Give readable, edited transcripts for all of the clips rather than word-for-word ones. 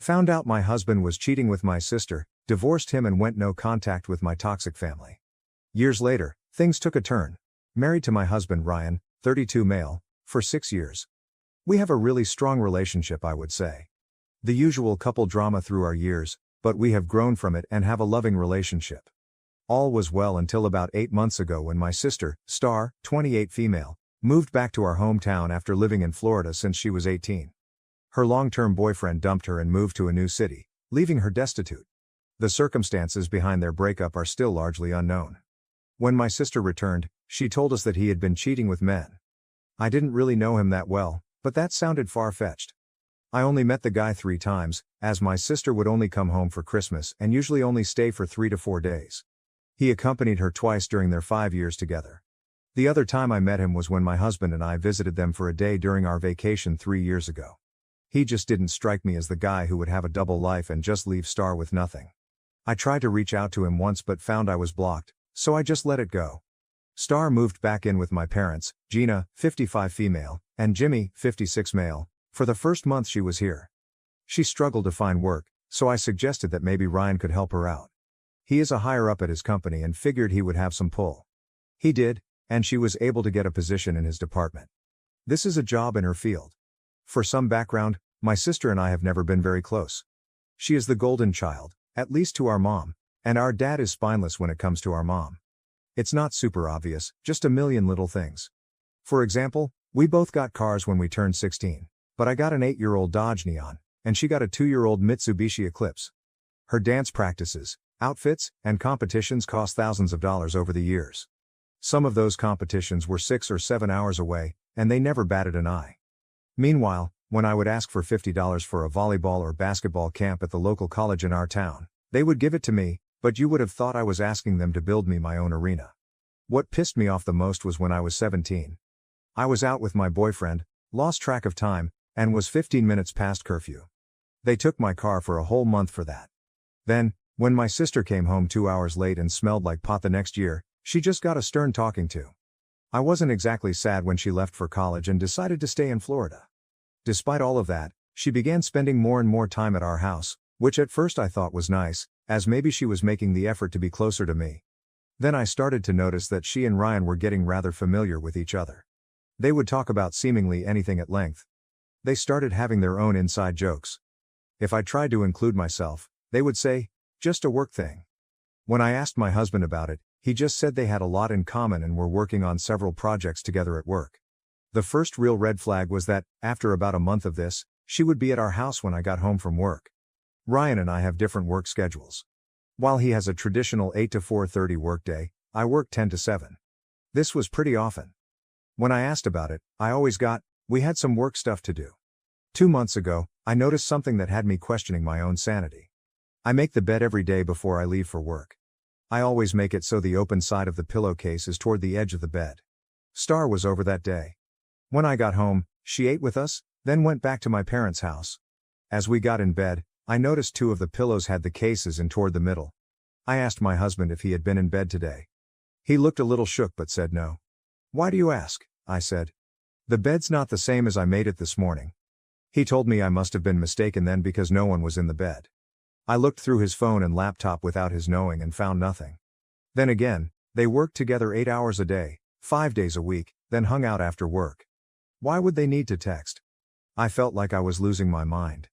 Found out my husband was cheating with my sister, divorced him and went no contact with my toxic family. Years later, things took a turn. Married to my husband Ryan, 32 male, for 6 years. We have a really strong relationship, I would say. The usual couple drama through our years, but we have grown from it and have a loving relationship. All was well until about 8 months ago when my sister, Star, 28 female, moved back to our hometown after living in Florida since she was 18. Her long-term boyfriend dumped her and moved to a new city, leaving her destitute. The circumstances behind their breakup are still largely unknown. When my sister returned, she told us that he had been cheating with men. I didn't really know him that well, but that sounded far-fetched. I only met the guy 3 times, as my sister would only come home for Christmas and usually only stay for 3 to 4 days. He accompanied her twice during their 5 years together. The other time I met him was when my husband and I visited them for a day during our vacation 3 years ago. He just didn't strike me as the guy who would have a double life and just leave Star with nothing. I tried to reach out to him once but found I was blocked, so I just let it go. Star moved back in with my parents, Gina, 55 female, and Jimmy, 56 male, for the first month she was here. She struggled to find work, so I suggested that maybe Ryan could help her out. He is a higher up at his company and figured he would have some pull. He did, and she was able to get a position in his department. This is a job in her field. For some background, my sister and I have never been very close. She is the golden child, at least to our mom, and our dad is spineless when it comes to our mom. It's not super obvious, just a million little things. For example, we both got cars when we turned 16, but I got an 8-year-old Dodge Neon, and she got a 2-year-old Mitsubishi Eclipse. Her dance practices, outfits, and competitions cost thousands of dollars over the years. Some of those competitions were 6 or 7 hours away, and they never batted an eye. Meanwhile, when I would ask for $50 for a volleyball or basketball camp at the local college in our town, they would give it to me, but you would have thought I was asking them to build me my own arena. What pissed me off the most was when I was 17. I was out with my boyfriend, lost track of time, and was 15 minutes past curfew. They took my car for a whole month for that. Then, when my sister came home 2 hours late and smelled like pot the next year, she just got a stern talking to. I wasn't exactly sad when she left for college and decided to stay in Florida. Despite all of that, she began spending more and more time at our house, which at first I thought was nice, as maybe she was making the effort to be closer to me. Then I started to notice that she and Ryan were getting rather familiar with each other. They would talk about seemingly anything at length. They started having their own inside jokes. If I tried to include myself, they would say, "Just a work thing." When I asked my husband about it, he just said they had a lot in common and were working on several projects together at work. The first real red flag was that, after about a month of this, she would be at our house when I got home from work. Ryan and I have different work schedules. While he has a traditional 8 to 4:30 workday, I work 10 to 7. This was pretty often. When I asked about it, I always got, "We had some work stuff to do." 2 months ago, I noticed something that had me questioning my own sanity. I make the bed every day before I leave for work. I always make it so the open side of the pillowcase is toward the edge of the bed. Star was over that day. When I got home, she ate with us, then went back to my parents' house. As we got in bed, I noticed 2 of the pillows had the cases in toward the middle. I asked my husband if he had been in bed today. He looked a little shook but said no. "Why do you ask?" I said. "The bed's not the same as I made it this morning." He told me I must have been mistaken then because no one was in the bed. I looked through his phone and laptop without his knowing and found nothing. Then again, they worked together 8 hours a day, 5 days a week, then hung out after work. Why would they need to text? I felt like I was losing my mind.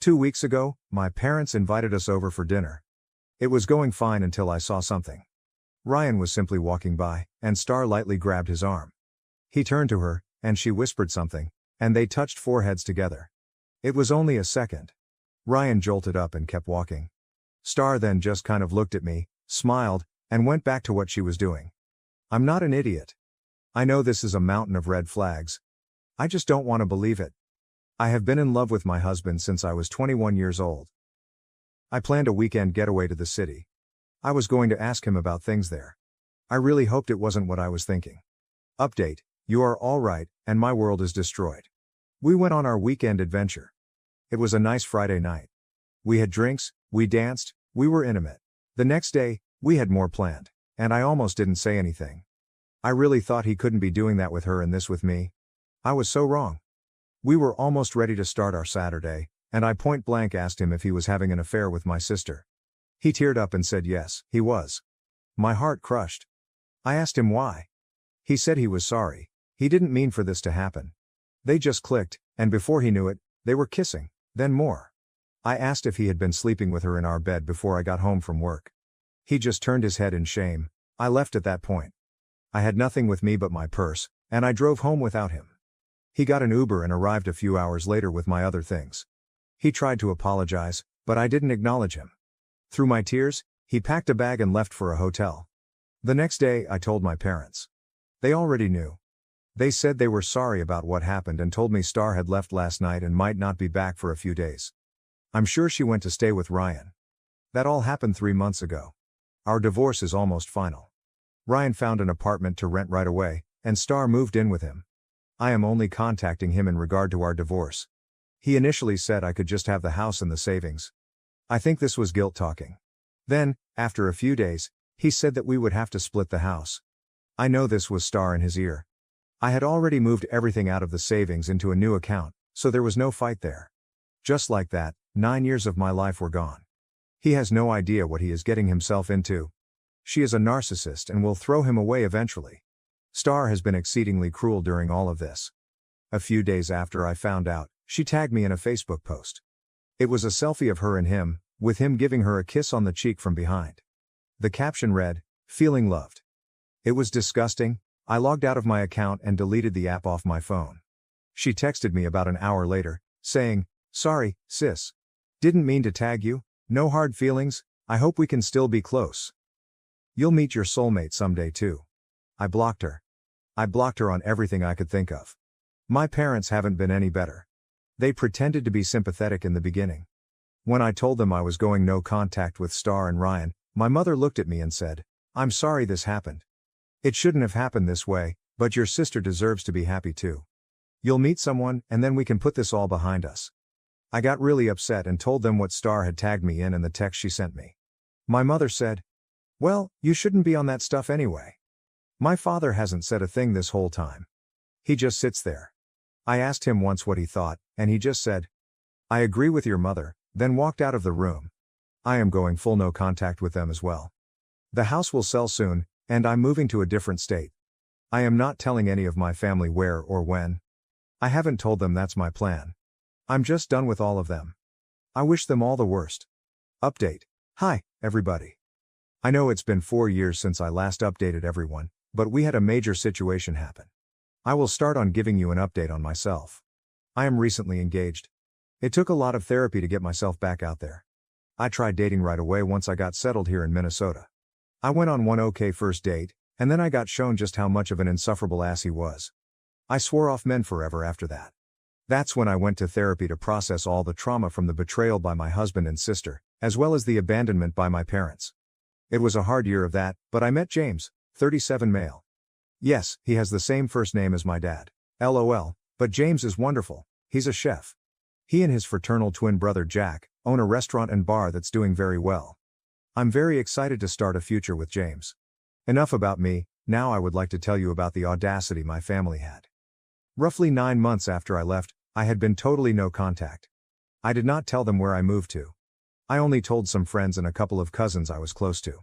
2 weeks ago, my parents invited us over for dinner. It was going fine until I saw something. Ryan was simply walking by, and Star lightly grabbed his arm. He turned to her, and she whispered something, and they touched foreheads together. It was only a second. Ryan jolted up and kept walking. Star then just kind of looked at me, smiled, and went back to what she was doing. I'm not an idiot. I know this is a mountain of red flags. I just don't want to believe it. I have been in love with my husband since I was 21 years old. I planned a weekend getaway to the city. I was going to ask him about things there. I really hoped it wasn't what I was thinking. Update, you are all right, and my world is destroyed. We went on our weekend adventure. It was a nice Friday night. We had drinks, we danced, we were intimate. The next day, we had more planned, and I almost didn't say anything. I really thought he couldn't be doing that with her and this with me. I was so wrong. We were almost ready to start our Saturday, and I point blank asked him if he was having an affair with my sister. He teared up and said yes, he was. My heart crushed. I asked him why. He said he was sorry. He didn't mean for this to happen. They just clicked, and before he knew it, they were kissing, then more. I asked if he had been sleeping with her in our bed before I got home from work. He just turned his head in shame. I left at that point. I had nothing with me but my purse, and I drove home without him. He got an Uber and arrived a few hours later with my other things. He tried to apologize, but I didn't acknowledge him. Through my tears, he packed a bag and left for a hotel. The next day, I told my parents. They already knew. They said they were sorry about what happened and told me Star had left last night and might not be back for a few days. I'm sure she went to stay with Ryan. That all happened 3 months ago. Our divorce is almost final. Ryan found an apartment to rent right away, and Star moved in with him. I am only contacting him in regard to our divorce. He initially said I could just have the house and the savings. I think this was guilt talking. Then, after a few days, he said that we would have to split the house. I know this was Star in his ear. I had already moved everything out of the savings into a new account, so there was no fight there. Just like that, 9 years of my life were gone. He has no idea what he is getting himself into. She is a narcissist and will throw him away eventually. Star has been exceedingly cruel during all of this. A few days after I found out, she tagged me in a Facebook post. It was a selfie of her and him, with him giving her a kiss on the cheek from behind. The caption read, "Feeling loved." It was disgusting. I logged out of my account and deleted the app off my phone. She texted me about an hour later, saying, "Sorry, sis. Didn't mean to tag you, no hard feelings, I hope we can still be close. You'll meet your soulmate someday too." I blocked her. I blocked her on everything I could think of. My parents haven't been any better. They pretended to be sympathetic in the beginning. When I told them I was going no contact with Star and Ryan, my mother looked at me and said, "I'm sorry this happened. It shouldn't have happened this way, but your sister deserves to be happy too. You'll meet someone, and then we can put this all behind us." I got really upset and told them what Star had tagged me in and the text she sent me. My mother said, "Well, you shouldn't be on that stuff anyway." My father hasn't said a thing this whole time. He just sits there. I asked him once what he thought, and he just said, "I agree with your mother," then walked out of the room. I am going full no contact with them as well. The house will sell soon, and I'm moving to a different state. I am not telling any of my family where or when. I haven't told them that's my plan. I'm just done with all of them. I wish them all the worst. Update. Hi, everybody. I know it's been 4 years since I last updated everyone, but we had a major situation happen. I will start on giving you an update on myself. I am recently engaged. It took a lot of therapy to get myself back out there. I tried dating right away once I got settled here in Minnesota. I went on one okay first date, and then I got shown just how much of an insufferable ass he was. I swore off men forever after that. That's when I went to therapy to process all the trauma from the betrayal by my husband and sister, as well as the abandonment by my parents. It was a hard year of that, but I met James, 37 male. Yes, he has the same first name as my dad. LOL, but James is wonderful, he's a chef. He and his fraternal twin brother Jack own a restaurant and bar that's doing very well. I'm very excited to start a future with James. Enough about me, now I would like to tell you about the audacity my family had. Roughly 9 months after I left, I had been totally no contact. I did not tell them where I moved to. I only told some friends and a couple of cousins I was close to.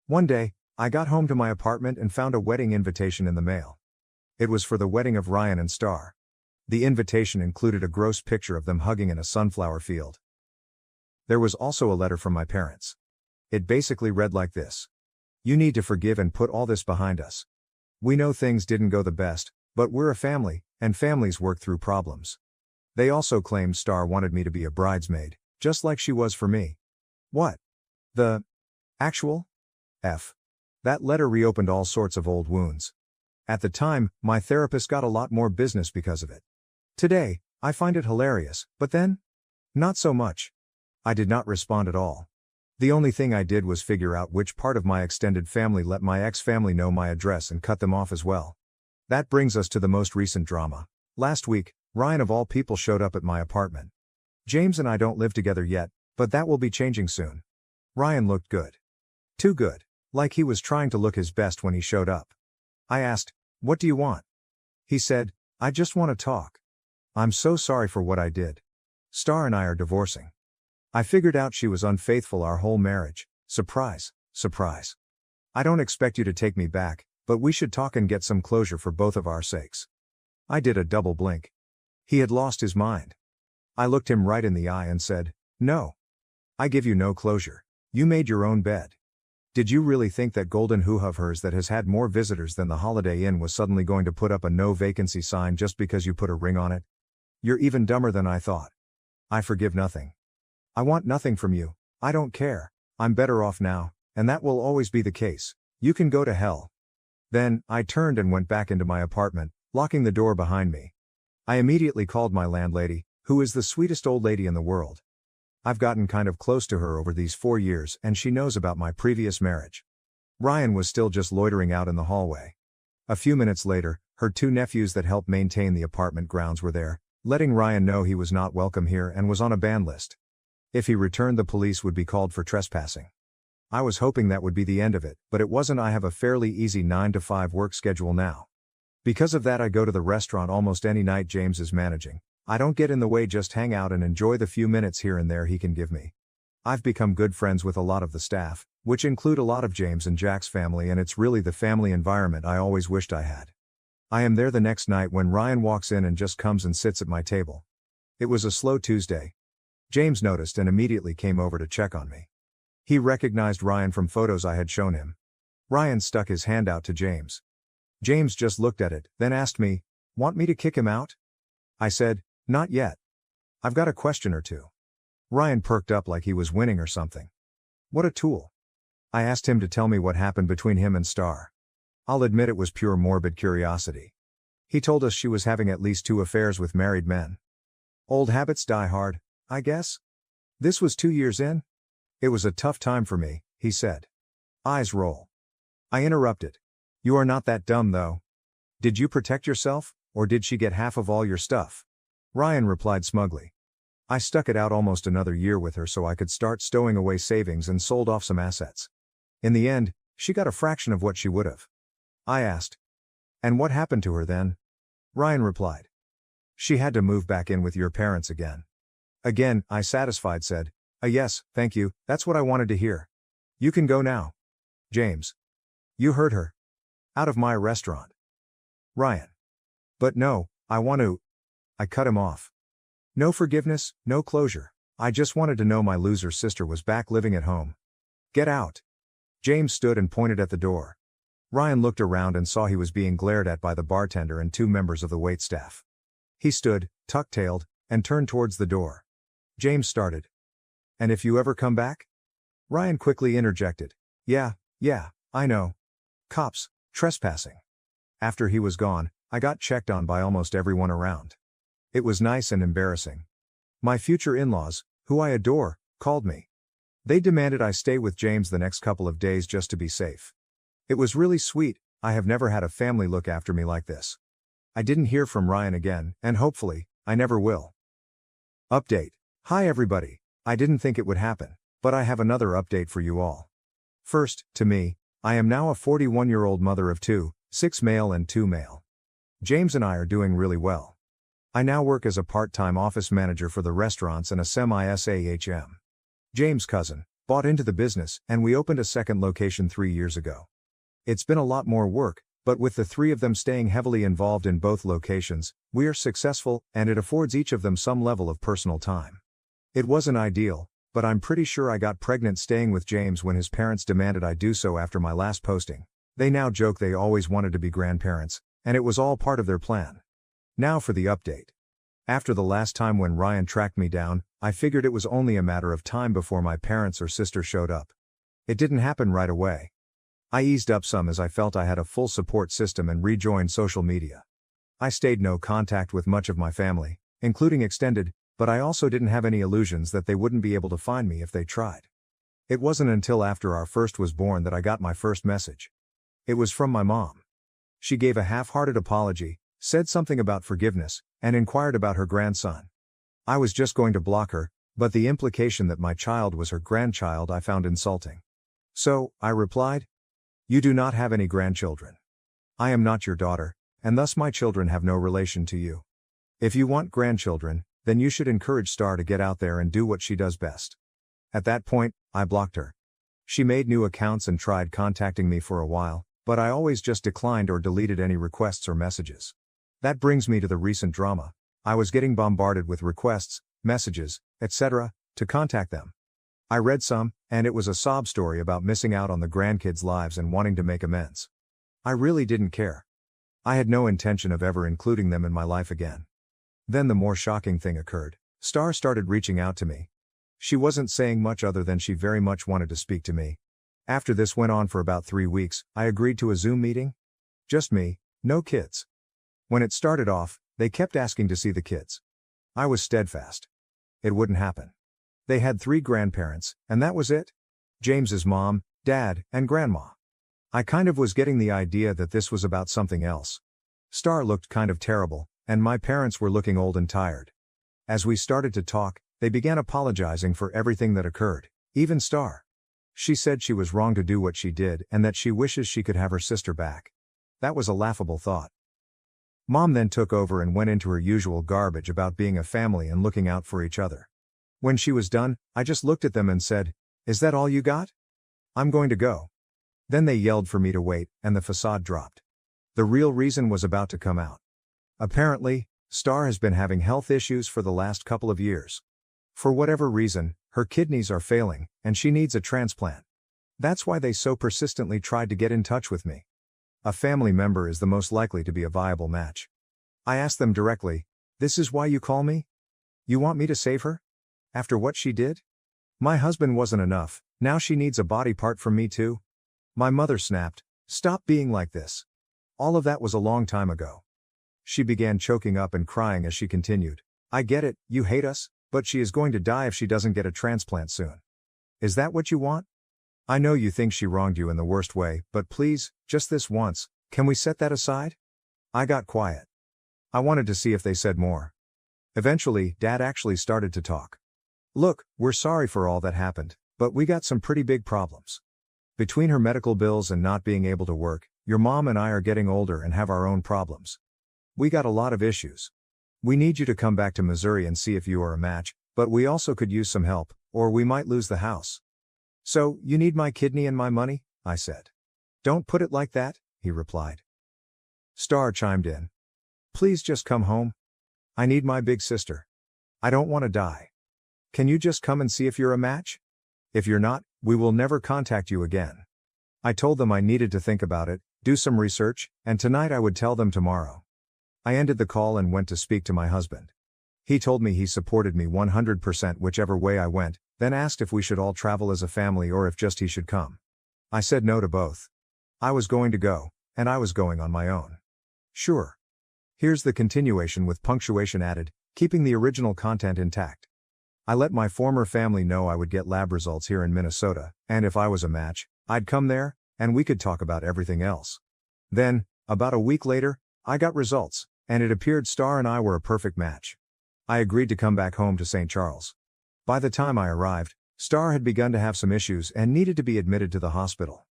One day, I got home to my apartment and found a wedding invitation in the mail. It was for the wedding of Ryan and Star. The invitation included a gross picture of them hugging in a sunflower field. There was also a letter from my parents. It basically read like this. "You need to forgive and put all this behind us. We know things didn't go the best, but we're a family, and families work through problems." They also claimed Star wanted me to be a bridesmaid, just like she was for me. What? The actual F. That letter reopened all sorts of old wounds. At the time, my therapist got a lot more business because of it. Today, I find it hilarious, but then? Not so much. I did not respond at all. The only thing I did was figure out which part of my extended family let my ex-family know my address and cut them off as well. That brings us to the most recent drama. Last week, Ryan of all people showed up at my apartment. James and I don't live together yet, but that will be changing soon. Ryan looked good. Too good. Like he was trying to look his best when he showed up. I asked, "What do you want?" He said, "I just want to talk. I'm so sorry for what I did. Star and I are divorcing. I figured out she was unfaithful our whole marriage. Surprise, surprise. I don't expect you to take me back, but we should talk and get some closure for both of our sakes. I did a double blink. He had lost his mind. I looked him right in the eye and said, "No. I give you no closure. You made your own bed. Did you really think that golden hoo-ha of hers that has had more visitors than the Holiday Inn was suddenly going to put up a no vacancy sign just because you put a ring on it? You're even dumber than I thought. I forgive nothing. I want nothing from you. I don't care. I'm better off now, and that will always be the case. You can go to hell." Then, I turned and went back into my apartment, locking the door behind me. I immediately called my landlady, who is the sweetest old lady in the world. I've gotten kind of close to her over these 4 years and she knows about my previous marriage. Ryan was still just loitering out in the hallway. A few minutes later, her 2 nephews that helped maintain the apartment grounds were there, letting Ryan know he was not welcome here and was on a ban list. If he returned, the police would be called for trespassing. I was hoping that would be the end of it, but it wasn't. I have a fairly easy 9 to 5 work schedule now. Because of that, I go to the restaurant almost any night James is managing. I don't get in the way, just hang out and enjoy the few minutes here and there he can give me. I've become good friends with a lot of the staff, which include a lot of James and Jack's family, and it's really the family environment I always wished I had. I am there the next night when Ryan walks in and just comes and sits at my table. It was a slow Tuesday. James noticed and immediately came over to check on me. He recognized Ryan from photos I had shown him. Ryan stuck his hand out to James. James just looked at it, then asked me, "Want me to kick him out?" I said, "Not yet. I've got a question or two." Ryan perked up like he was winning or something. "What a tool." I asked him to tell me what happened between him and Star. I'll admit it was pure morbid curiosity. He told us she was having at least 2 affairs with married men. Old habits die hard, I guess. This was 2 years in. It was a tough time for me, he said. Eyes roll. I interrupted. "You are not that dumb though. Did you protect yourself, or did she get half of all your stuff?" Ryan replied smugly. "I stuck it out almost another year with her so I could start stowing away savings and sold off some assets. In the end, she got a fraction of what she would have." I asked, "And what happened to her then?" Ryan replied, "She had to move back in with your parents again." Again, I satisfied said, Yes, thank you, that's what I wanted to hear. You can go now." James. "You heard her. Out of my restaurant." Ryan. "But no, I want to." I cut him off. "No forgiveness, no closure. I just wanted to know my loser sister was back living at home. Get out." James stood and pointed at the door. Ryan looked around and saw he was being glared at by the bartender and 2 members of the waitstaff. He stood, tuck-tailed, and turned towards the door. James started. "And if you ever come back?" Ryan quickly interjected. Yeah, I know. Cops, trespassing." After he was gone, I got checked on by almost everyone around. It was nice and embarrassing. My future in-laws, who I adore, called me. They demanded I stay with James the next couple of days just to be safe. It was really sweet. I have never had a family look after me like this. I didn't hear from Ryan again, and hopefully, I never will. Update. Hi everybody. I didn't think it would happen, but I have another update for you all. First, to me, I am now a 41-year-old mother of 2, 6 male and 2 male. James and I are doing really well. I now work as a part-time office manager for the restaurants and a semi-SAHM. James' cousin bought into the business, and we opened a second location 3 years ago. It's been a lot more work, but with the 3 of them staying heavily involved in both locations, we are successful, and it affords each of them some level of personal time. It wasn't ideal, but I'm pretty sure I got pregnant staying with James when his parents demanded I do so after my last posting. They now joke they always wanted to be grandparents, and it was all part of their plan. Now for the update. After the last time when Ryan tracked me down, I figured it was only a matter of time before my parents or sister showed up. It didn't happen right away. I eased up some as I felt I had a full support system and rejoined social media. I stayed no contact with much of my family, including extended, but I also didn't have any illusions that they wouldn't be able to find me if they tried. It wasn't until after our first was born that I got my first message. It was from my mom. She gave a half-hearted apology, said something about forgiveness, and inquired about her grandson. I was just going to block her, but the implication that my child was her grandchild I found insulting. So, I replied, "You do not have any grandchildren. I am not your daughter, and thus my children have no relation to you. If you want grandchildren, then you should encourage Star to get out there and do what she does best. At that point, I blocked her. She made new accounts and tried contacting me for a while, but I always just declined or deleted any requests or messages. That brings me to the recent drama. I was getting bombarded with requests, messages, etc., to contact them. I read some, and it was a sob story about missing out on the grandkids' lives and wanting to make amends. I really didn't care. I had no intention of ever including them in my life again. Then the more shocking thing occurred. Star started reaching out to me. She wasn't saying much other than she very much wanted to speak to me. After this went on for about 3 weeks, I agreed to a Zoom meeting. Just me, no kids. When it started off, they kept asking to see the kids. I was steadfast. It wouldn't happen. They had 3 grandparents, and that was it. James's mom, dad, and grandma. I kind of was getting the idea that this was about something else. Star looked kind of terrible, and my parents were looking old and tired. As we started to talk, they began apologizing for everything that occurred, even Star. She said she was wrong to do what she did and that she wishes she could have her sister back. That was a laughable thought. Mom then took over and went into her usual garbage about being a family and looking out for each other. When she was done, I just looked at them and said, "Is that all you got? I'm going to go." Then they yelled for me to wait, and the facade dropped. The real reason was about to come out. Apparently, Star has been having health issues for the last couple of years. For whatever reason, her kidneys are failing, and she needs a transplant. That's why they so persistently tried to get in touch with me. A family member is the most likely to be a viable match. I asked them directly, "This is why you call me? You want me to save her? After what she did? My husband wasn't enough, now she needs a body part from me too?" My mother snapped, "Stop being like this. All of that was a long time ago." She began choking up and crying as she continued, "I get it, you hate us, but she is going to die if she doesn't get a transplant soon. Is that what you want? I know you think she wronged you in the worst way, but please, just this once, can we set that aside?" I got quiet. I wanted to see if they said more. Eventually, Dad actually started to talk. "Look, we're sorry for all that happened, but we got some pretty big problems. Between her medical bills and not being able to work, your mom and I are getting older and have our own problems. We got a lot of issues. We need you to come back to Missouri and see if you are a match, but we also could use some help, or we might lose the house." "So, you need my kidney and my money?" I said. "Don't put it like that," he replied. Star chimed in. "Please just come home. I need my big sister. I don't want to die. Can you just come and see if you're a match? If you're not, we will never contact you again." I told them I needed to think about it, do some research, and tonight I would tell them tomorrow. I ended the call and went to speak to my husband. He told me he supported me 100% whichever way I went, then asked if we should all travel as a family or if just he should come. I said no to both. I was going to go, and I was going on my own. Sure. Here's the continuation with punctuation added, keeping the original content intact. I let my former family know I would get lab results here in Minnesota, and if I was a match, I'd come there, and we could talk about everything else. Then, about a week later, I got results, and it appeared Star and I were a perfect match. I agreed to come back home to St. Charles. By the time I arrived, Star had begun to have some issues and needed to be admitted to the hospital.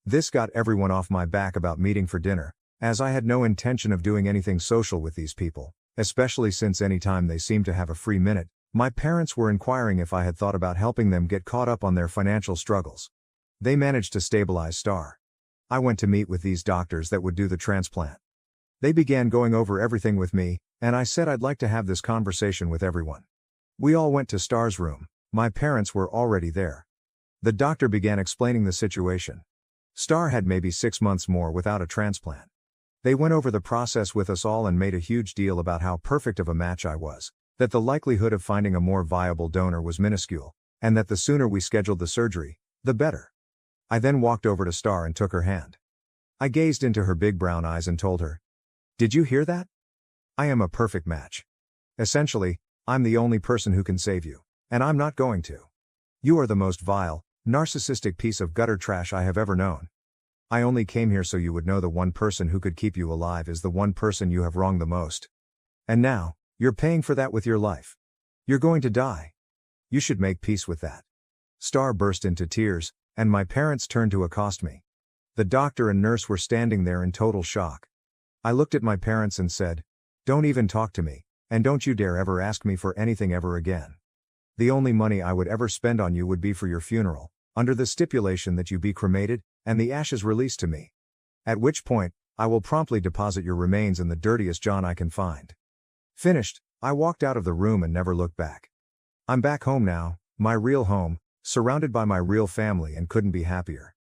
This got everyone off my back about meeting for dinner, as I had no intention of doing anything social with these people, especially since any time they seemed to have a free minute, my parents were inquiring if I had thought about helping them get caught up on their financial struggles. They managed to stabilize Star. I went to meet with these doctors that would do the transplant. They began going over everything with me, and I said I'd like to have this conversation with everyone. We all went to Star's room. My parents were already there. The doctor began explaining the situation. Star had maybe 6 months more without a transplant. They went over the process with us all and made a huge deal about how perfect of a match I was, that the likelihood of finding a more viable donor was minuscule, and that the sooner we scheduled the surgery, the better. I then walked over to Star and took her hand. I gazed into her big brown eyes and told her, "Did you hear that? I am a perfect match. Essentially, I'm the only person who can save you, and I'm not going to. You are the most vile, narcissistic piece of gutter trash I have ever known. I only came here so you would know the one person who could keep you alive is the one person you have wronged the most. And now, you're paying for that with your life. You're going to die. You should make peace with that." Star burst into tears, and my parents turned to accost me. The doctor and nurse were standing there in total shock. I looked at my parents and said, "Don't even talk to me, And don't you dare ever ask me for anything ever again. The only money I would ever spend on you would be for your funeral, under the stipulation that you be cremated, and the ashes released to me. At which point, I will promptly deposit your remains in the dirtiest John I can find. Finished, I walked out of the room and never looked back. I'm back home now, my real home, surrounded by my real family, and couldn't be happier.